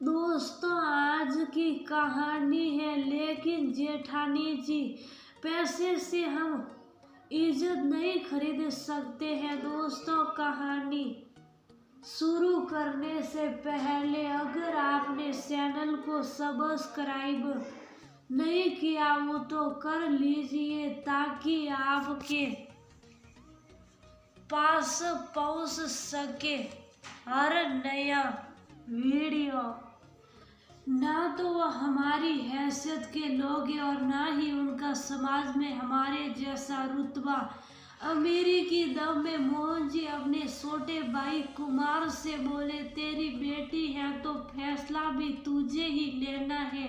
दोस्तों, आज की कहानी है लेकिन जेठानी जी, पैसे से हम इज्जत नहीं खरीद सकते हैं। दोस्तों, कहानी शुरू करने से पहले अगर आपने चैनल को सब्सक्राइब नहीं किया हो तो कर लीजिए ताकि आपके पास पहुंच सके हर नया वीडियो। ना तो वह हमारी हैसियत के लोग हैं और ना ही उनका समाज में हमारे जैसा रुतबा। अमीरी की दम में मोहन जी अपने छोटे भाई कुमार से बोले, तेरी बेटी है तो फैसला भी तुझे ही लेना है,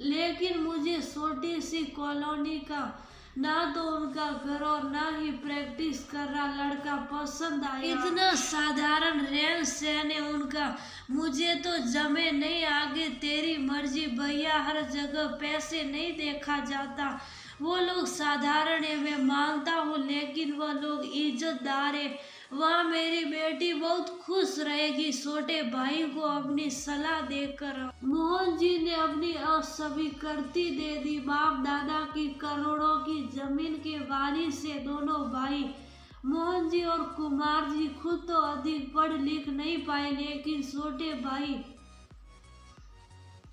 लेकिन मुझे छोटी सी कॉलोनी का ना तो उनका घर और ना ही प्रैक्टिस कर रहा लड़का पसंद आया। इतना साधारण रहन सहन है उनका, मुझे तो जमे नहीं। आगे तेरी मर्जी भैया, हर जगह पैसे नहीं देखा जाता। वो लोग साधारण है, मैं मानता हूँ, लेकिन वह लोग इज्जतदार है। वहाँ मेरी बेटी बहुत खुश रहेगी। छोटे भाई को अपनी सलाह देकर मोहन जी ने अपनी अस्वीकृति दे दी। बाप दादा की करोड़ों की जमीन के वारिस से दोनों भाई मोहन जी और कुमार जी खुद तो अधिक पढ़ लिख नहीं पाए, लेकिन छोटे भाई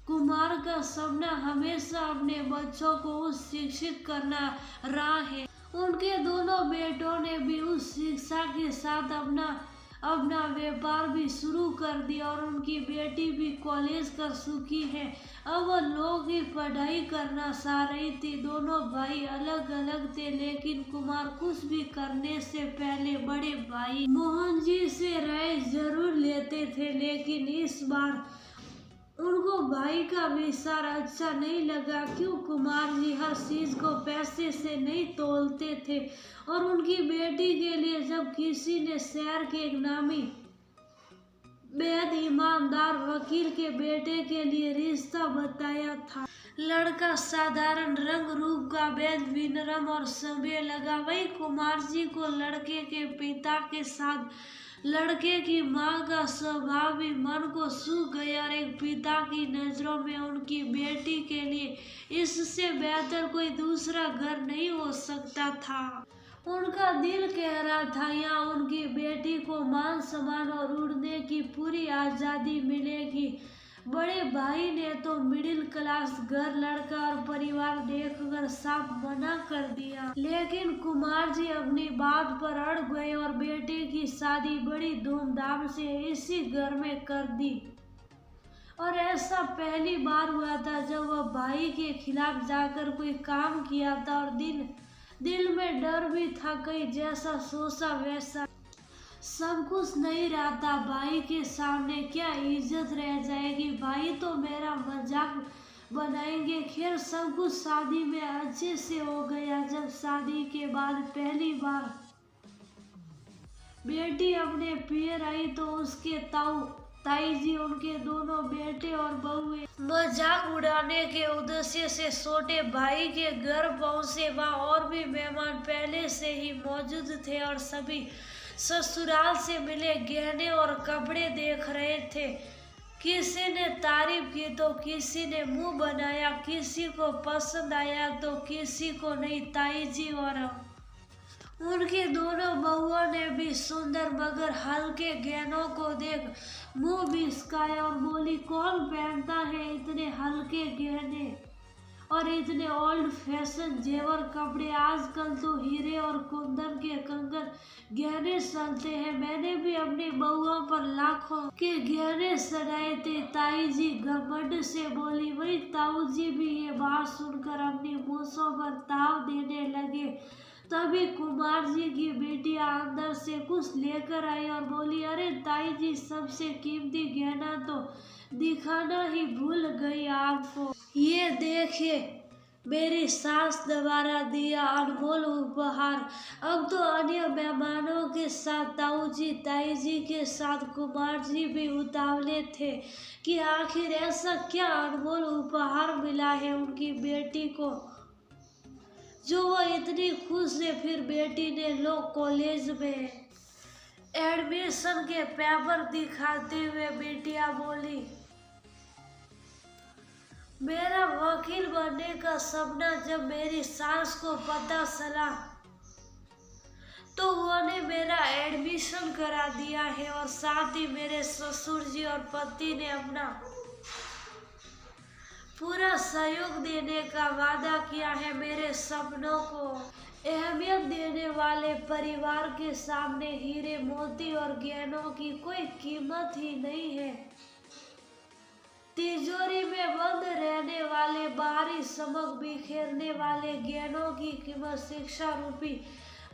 कुमार का सपना हमेशा अपने बच्चों को उस शिक्षित करना रहा है। उनके दोनों बेटों ने भी उस शिक्षा के साथ अपना व्यापार भी शुरू कर दिया और उनकी बेटी भी कॉलेज कर चुकी है। अब वह लोग ही पढ़ाई करना चाह रही थी। दोनों भाई अलग अलग थे, लेकिन कुमार कुछ भी करने से पहले बड़े भाई मोहन जी से राय जरूर लेते थे, लेकिन इस बार उनको भाई का विचार अच्छा नहीं लगा। क्यों कुमार जी हर चीज को पैसे से नहीं तोलते थे और उनकी बेटी के लिए जब किसी ने शहर के एक नामी बेहद ईमानदार वकील के बेटे के लिए रिश्ता बताया था, लड़का साधारण रंग रूप का, बेहद विनम्र और सभ्य लगा। वही कुमार जी को लड़के के पिता के साथ लड़के की मां का स्वभाव भी मन को छू गया और एक पिता की नजरों में उनकी बेटी के लिए इससे बेहतर कोई दूसरा घर नहीं हो सकता था। उनका दिल कह रहा था यहाँ उनकी बेटी को मान सम्मान और उड़ने की पूरी आजादी मिलेगी। बड़े भाई ने तो मिडिल क्लास घर, लड़का और परिवार देखकर साफ मना कर दिया, लेकिन कुमार जी अपनी बात पर अड़ गए और बेटे की शादी बड़ी धूमधाम से इसी घर में कर दी। और ऐसा पहली बार हुआ था जब वह भाई के खिलाफ जाकर कोई काम किया था और दिल में डर भी था, कहीं जैसा सोचा वैसा सब कुछ नहीं रहा था। भाई के सामने क्या इज्जत रह जाएगी, भाई तो मेरा मजाक बनाएंगे। खैर सब कुछ शादी में अच्छे से हो गया। जब शादी के बाद पहली बार बेटी अपने पियर आई तो उसके ताई जी, उनके दोनों बेटे और बहुएं मजाक उड़ाने के उद्देश्य से छोटे भाई के घर पहुंचे। वहाँ और भी मेहमान पहले से ही मौजूद थे और सभी ससुराल से मिले गहने और कपड़े देख रहे थे। किसी ने तारीफ की तो किसी ने मुंह बनाया, किसी को पसंद आया तो किसी को नहीं। ताई जी और उनकी दोनों बहुओं ने भी सुंदर मगर हल्के गहनों को देख मुंह बिस्काया और बोली, कौन पहनता है इतने हल्के गहने और इतने ओल्ड फैशन जेवर कपड़े। आजकल तो हीरे और कुंदन के कंगन गहने चलते हैं। मैंने भी अपनी बहुओं पर लाखों के गहने सजाए थे। ताई जी घमंड से बोली। वही ताऊ जी भी ये बात सुनकर अपनी मूंछों पर ताव देने लगे। तभी कुमार जी की बेटियां अंदर से कुछ लेकर आई और बोली, अरे ताई जी, सबसे कीमती गहना तो दिखाना ही भूल गई आपको। ये देखिए, मेरी सास द्वारा दिया अनमोल उपहार। अब तो अन्य मेहमानों के साथ ताऊ जी ताई जी के साथ कुमार जी भी उतावले थे कि आखिर ऐसा क्या अनमोल उपहार मिला है उनकी बेटी को जो वह इतनी खुश है। फिर बेटी ने लो कॉलेज में एडमिशन के पेपर दिखाते हुए बिटिया बोली, मेरा वकील बनने का सपना जब मेरी सास को पता चला तो उन्होंने मेरा एडमिशन करा दिया है और साथ ही मेरे ससुर जी और पति ने अपना पूरा सहयोग देने का वादा किया है। मेरे सपनों को अहमियत देने वाले परिवार के सामने हीरे मोती और गहनों की कोई कीमत ही नहीं है। तिजोरी में बंद रहने वाले बाहरी चमक बिखेरने वाले गहनों की कीमत शिक्षा रूपी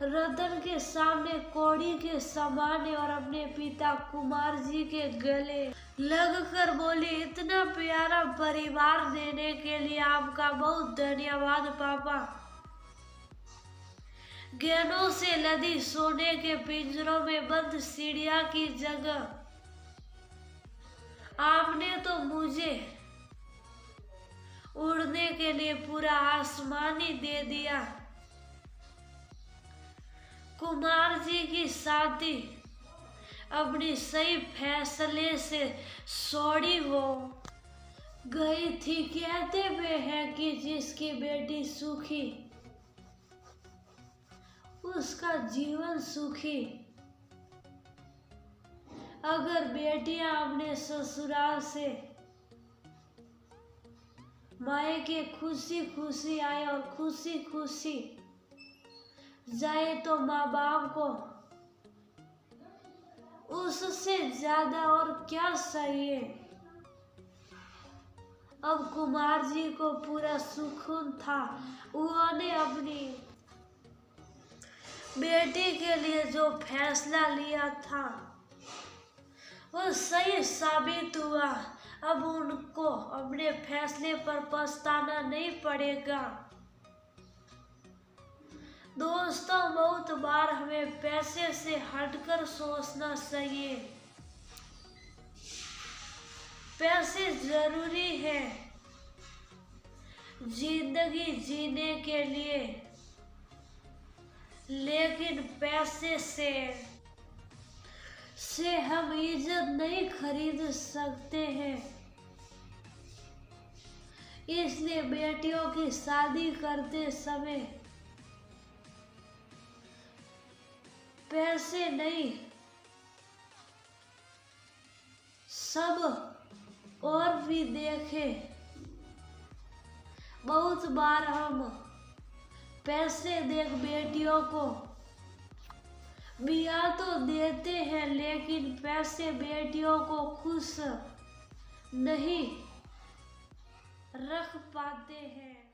रतन के सामने कौड़ी के समान है। और अपने पिता कुमार जी के गले लगकर बोली, इतना प्यारा परिवार देने के लिए आपका बहुत धन्यवाद पापा। गहनों से लदी सोने के पिंजरों में बंद चिड़िया की जगह आपने तो मुझे उड़ने के लिए पूरा आसमान ही दे दिया। कुमार जी की शादी अपनी सही फैसले से सौड़ी हो गई थी। कहते हुए हैं कि जिसकी बेटी सुखी उसका जीवन सुखी। अगर बेटियां अपने ससुराल से मायके खुशी खुशी आए और खुशी खुशी जाए तो माँ बाप को उससे ज्यादा और क्या चाहिए। अब कुमार जी को पूरा सुकून था। उन्होंने अपनी बेटी के लिए जो फैसला लिया था वो सही साबित हुआ। अब उनको अपने फैसले पर पछताना नहीं पड़ेगा। दोस्तों, बहुत बार हमें पैसे से हटकर सोचना चाहिए। पैसे जरूरी है जिंदगी जीने के लिए, लेकिन पैसे से हम इज्जत नहीं खरीद सकते हैं। इसलिए बेटियों की शादी करते समय पैसे नहीं, सब और भी देखें। बहुत बार हम पैसे देख बेटियों को ब्याह तो देते हैं, लेकिन पैसे बेटियों को खुश नहीं रख पाते हैं।